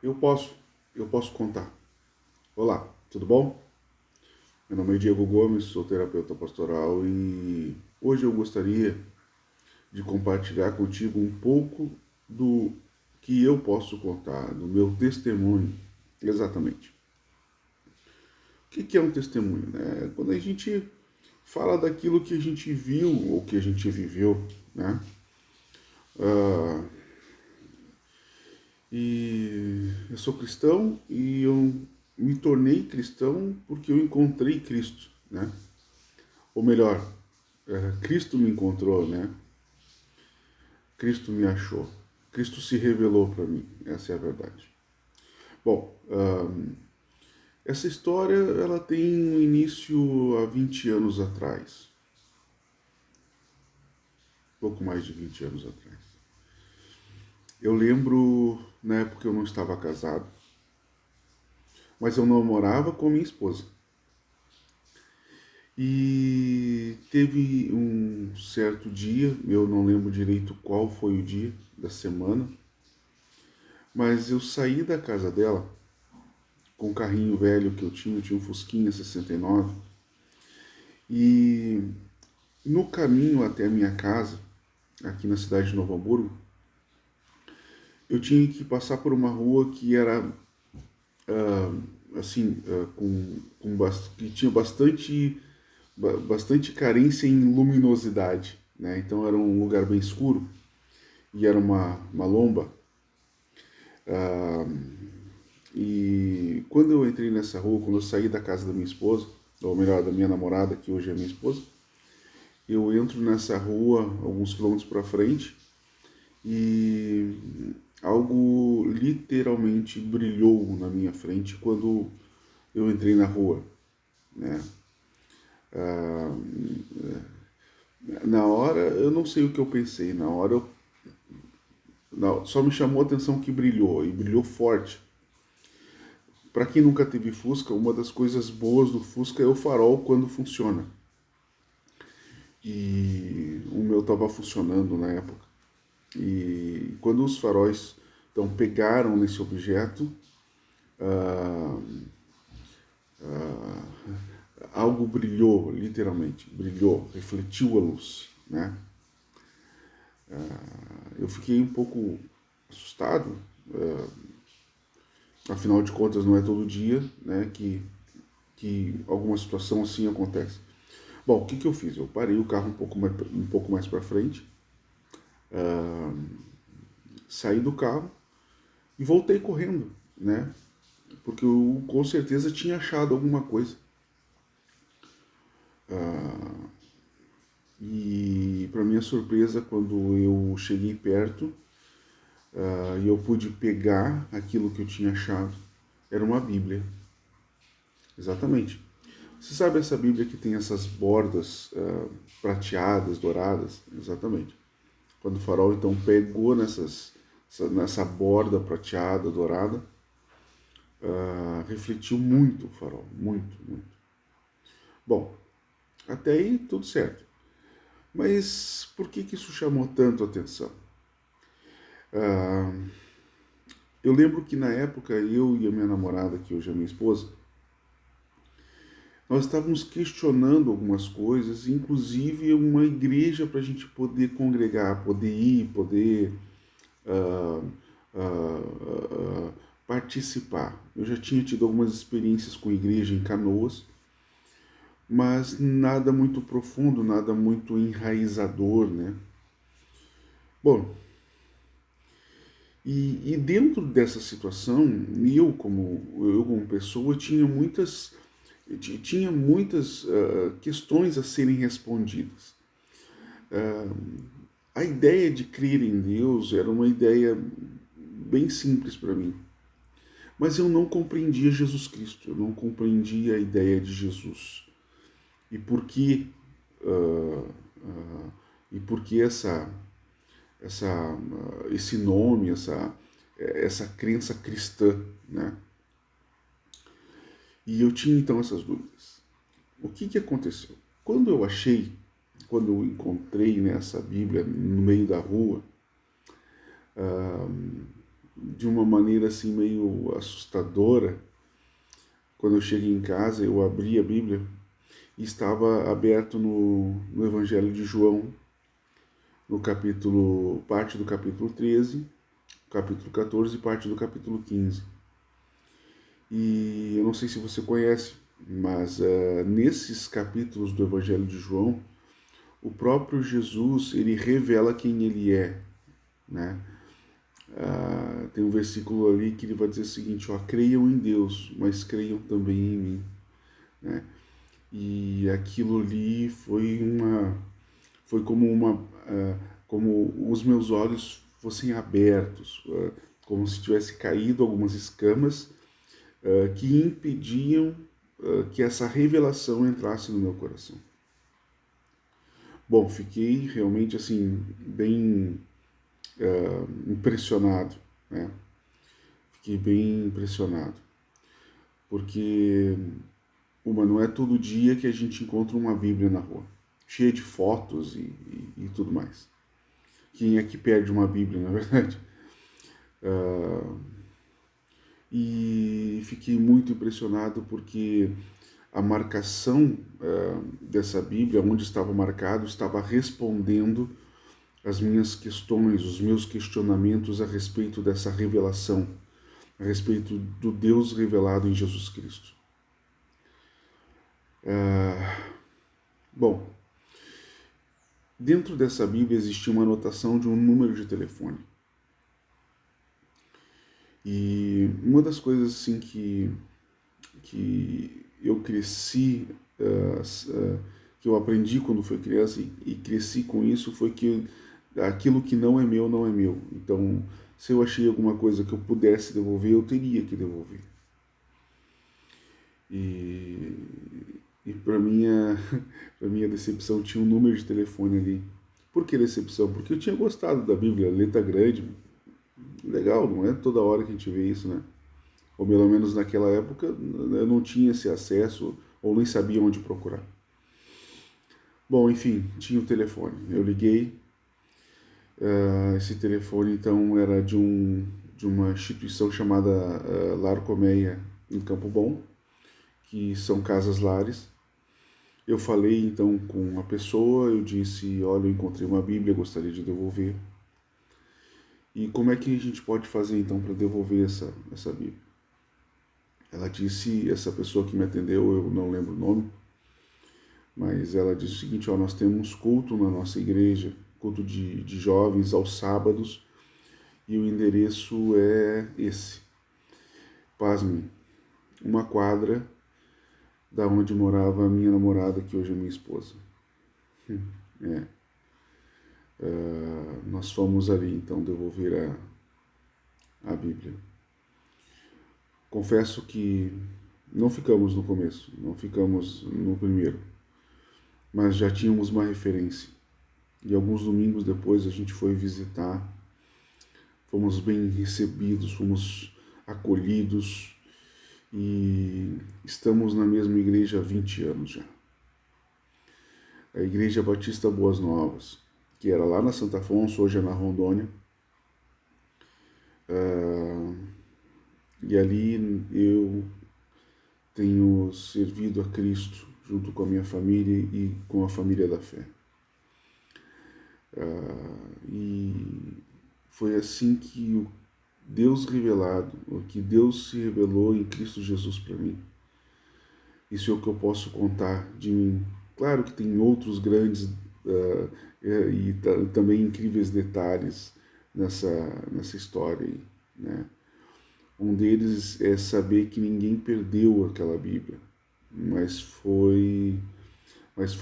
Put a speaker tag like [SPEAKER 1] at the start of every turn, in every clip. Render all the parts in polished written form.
[SPEAKER 1] Eu posso, eu posso contar. Olá, tudo bom? Meu nome é Diego Gomes, sou terapeuta pastoral e hoje eu gostaria de compartilhar contigo um pouco do que eu posso contar, do meu testemunho, exatamente. O que é um testemunho? Né? Quando a gente fala daquilo que a gente viu ou que a gente viveu, né? Ah, e eu sou cristão e eu me tornei cristão porque eu encontrei Cristo, né? Ou melhor, Cristo me encontrou, né? Cristo me achou. Cristo se revelou para mim. Essa é a verdade. Bom, essa história ela tem um início há 20 anos atrás. Pouco mais de 20 anos atrás. Eu lembro, na época eu não estava casado, mas eu namorava com a minha esposa. E teve um certo dia, eu não lembro direito qual foi o dia da semana, mas eu saí da casa dela com um carrinho velho que eu tinha um Fusquinha 69, e no caminho até a minha casa, aqui na cidade de Novo Hamburgo, eu tinha que passar por uma rua que era assim, que tinha bastante carência em luminosidade, né? Então era um lugar bem escuro e era uma lomba. Ah, e quando eu entrei nessa rua, quando eu saí da casa da minha esposa, ou melhor, da minha namorada, que hoje é minha esposa, eu entro nessa rua alguns quilômetros para frente e algo literalmente brilhou na minha frente quando eu entrei na rua, né? Ah, na hora, eu não sei o que eu pensei, na hora só me chamou a atenção que brilhou, e brilhou forte. Para quem nunca teve Fusca, uma das coisas boas do Fusca é o farol quando funciona. E o meu estava funcionando na época. E quando os faróis então pegaram nesse objeto, ah, algo brilhou, literalmente, brilhou, refletiu a luz, né? Eu fiquei um pouco assustado, afinal de contas não é todo dia, né, que alguma situação assim acontece. Bom, o que eu fiz? Eu parei o carro um pouco mais para frente, saí do carro e voltei correndo, né? Porque eu com certeza tinha achado alguma coisa. E para minha surpresa, quando eu cheguei perto e eu pude pegar aquilo que eu tinha achado, era uma Bíblia. Exatamente. Você sabe essa Bíblia que tem essas bordas prateadas, douradas? Exatamente. Quando o farol então pegou nessa borda prateada, dourada, refletiu muito o farol, muito, muito. Bom, até aí tudo certo. Mas por que isso chamou tanto a atenção? Ah, eu lembro que na época eu e a minha namorada, que hoje é minha esposa, nós estávamos questionando algumas coisas, inclusive uma igreja para a gente poder congregar, poder ir, poder ah, ah, participar. Eu já tinha tido algumas experiências com igreja em Canoas, mas nada muito profundo, nada muito enraizador, né? Bom, e dentro dessa situação, eu como pessoa tinha muitas questões a serem respondidas. A ideia de crer em Deus era uma ideia bem simples para mim, mas eu não compreendia Jesus Cristo, eu não compreendia a ideia de Jesus e por que uh, uh, e por que esse nome, essa crença cristã, né? E eu tinha então essas dúvidas. O que aconteceu? Quando eu encontrei nessa Bíblia no meio da rua, de uma maneira assim meio assustadora. Quando eu cheguei em casa, eu abri a Bíblia e estava aberto no Evangelho de João, no capítulo, parte do capítulo 13, capítulo 14 e parte do capítulo 15. E eu não sei se você conhece, mas nesses capítulos do Evangelho de João, o próprio Jesus, ele revela quem ele é, né? Tem um versículo ali que ele vai dizer o seguinte, ó, creiam em Deus, mas creiam também em mim, né? E aquilo ali foi como os meus olhos fossem abertos, como se tivesse caído algumas escamas que impediam que essa revelação entrasse no meu coração. Bom, fiquei realmente assim bem impressionado, né? Fiquei bem impressionado, porque não é todo dia que a gente encontra uma Bíblia na rua, cheia de fotos e tudo mais. Quem é que perde uma Bíblia, na verdade? E fiquei muito impressionado porque a marcação dessa Bíblia, onde estava marcado, estava respondendo as minhas questões, os meus questionamentos a respeito dessa revelação, a respeito do Deus revelado em Jesus Cristo. Bom, dentro dessa Bíblia existia uma anotação de um número de telefone. E uma das coisas assim que eu cresci, que eu aprendi quando fui criança e cresci com isso, foi que aquilo que não é meu, não é meu. Então, se eu achei alguma coisa que eu pudesse devolver, eu teria que devolver. E para minha, para minha decepção tinha um número de telefone ali. Por que decepção? Porque eu tinha gostado da Bíblia, letra grande, legal, não é toda hora que a gente vê isso, né? Ou pelo menos naquela época eu não tinha esse acesso ou nem sabia onde procurar. Bom, enfim, tinha o telefone. Eu liguei. Esse telefone então era de uma instituição chamada Lar Colmeia em Campo Bom, que são casas lares. Eu falei então com a pessoa, eu disse, olha, eu encontrei uma Bíblia, gostaria de devolver. E como é que a gente pode fazer então para devolver essa Bíblia? Ela disse, essa pessoa que me atendeu, eu não lembro o nome, mas ela disse o seguinte, ó, nós temos culto na nossa igreja, culto de jovens aos sábados, e o endereço é esse. Pasmem, uma quadra da onde morava a minha namorada, que hoje é minha esposa. É. Nós fomos ali então devolver a Bíblia. Confesso que não ficamos no começo, não ficamos no primeiro, mas já tínhamos uma referência. E alguns domingos depois a gente foi visitar, fomos bem recebidos, fomos acolhidos e estamos na mesma igreja há 20 anos já. A Igreja Batista Boas Novas, que era lá na Santo Afonso, hoje é na Rondônia. E ali eu tenho servido a Cristo junto com a minha família e com a família da fé. E foi assim que o Deus revelado, o que Deus se revelou em Cristo Jesus para mim. Isso é o que eu posso contar de mim. Claro que tem outros grandes e também incríveis detalhes nessa história aí, né? Um deles é saber que ninguém perdeu aquela Bíblia, mas foi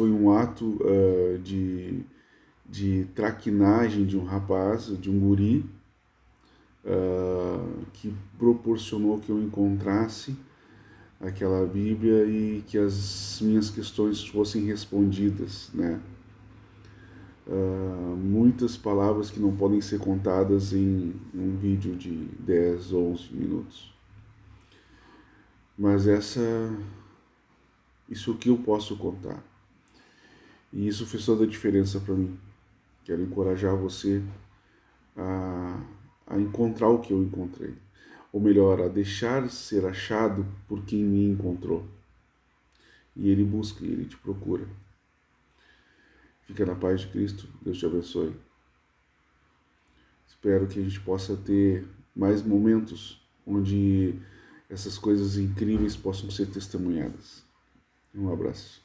[SPEAKER 1] um ato de traquinagem de um rapaz, de um guri, que proporcionou que eu encontrasse aquela Bíblia e que as minhas questões fossem respondidas, né? Muitas palavras que não podem ser contadas em um vídeo de 10 ou 11 minutos. Mas isso é o que eu posso contar. E isso fez toda a diferença para mim. Quero encorajar você a encontrar o que eu encontrei. Ou melhor, a deixar ser achado por quem me encontrou. E ele busca, e ele te procura. Fica na paz de Cristo. Deus te abençoe. Espero que a gente possa ter mais momentos onde essas coisas incríveis possam ser testemunhadas. Um abraço.